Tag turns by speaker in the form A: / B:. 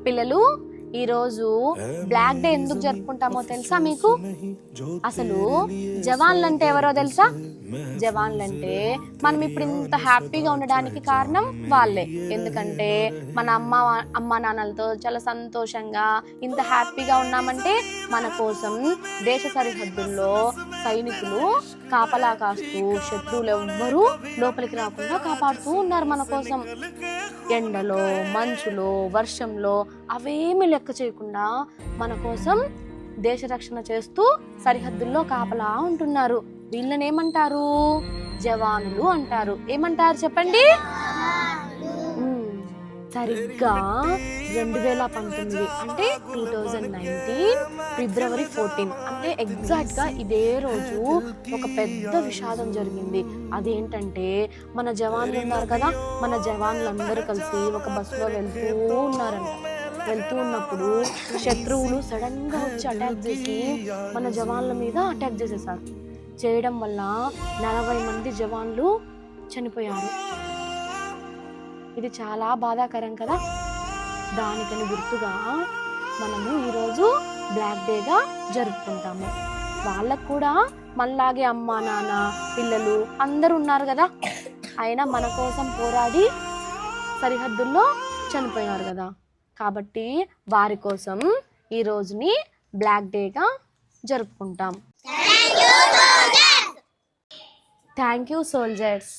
A: పిల్లలు, ఈరోజు black day ఎందుకు జరుపుకుంటామో తెలుసా మీకు? అసలు జవాన్లు అంటే ఎవరో తెలుసా? జవాన్లు అంటే మనం ఇప్పుడు ఇంత హ్యాపీగా ఉండడానికి కారణం వాళ్ళే. ఎందుకంటే మన అమ్మ నాన్నలతో చాలా సంతోషంగా ఇంత హ్యాపీగా ఉన్నామంటే మన కోసం దేశ సరిహద్దుల్లో సైనికులు కాపలా కాస్తూ శత్రువులు ఎవ్వరూ లోపలికి రాకుండా కాపాడుతూ ఉన్నారు మన కోసం. ఎండలో, మంచులో, వర్షంలో అవేమీ లెక్క చేయకుండా మన కోసం దేశ రక్షణ చేస్తూ సరిహద్దుల్లో కాపలా ఉంటున్నారు. వీళ్ళని ఏమంటారు? జవానులు అంటారు. ఏమంటారు చెప్పండి? సరిగ్గా 2019 అంటే 2019 ఫిబ్రవరి 14 అంటే ఎగ్జాక్ట్ గా ఇదే రోజు ఒక పెద్ద విషాదం జరిగింది. అదేంటంటే మన జవాన్లు ఉన్నారు కదా, మన జవాన్లందరూ కలిసి ఒక బస్సులో వెళ్తూ ఉన్నప్పుడు శత్రువులు సడన్ గా వచ్చి అటాక్ చేసి మన జవాన్ల మీద అటాక్ చేసేసారు. చేయడం వల్ల 40 మంది జవాన్లు చనిపోయారు. ఇది చాలా బాధాకరం కదా. దానికని గుర్తుగా మనము ఈరోజు బ్లాక్ డేగా జరుపుకుంటాము. వాళ్ళకు కూడా మనలాగే అమ్మ నాన్న పిల్లలు అందరూ ఉన్నారు కదా, అయినా మన కోసం పోరాడి సరిహద్దుల్లో చనిపోయినారు కదా. కాబట్టి వారి కోసం ఈ రోజుని బ్లాక్ డేగా జరుపుకుంటాం. Thank you soldiers.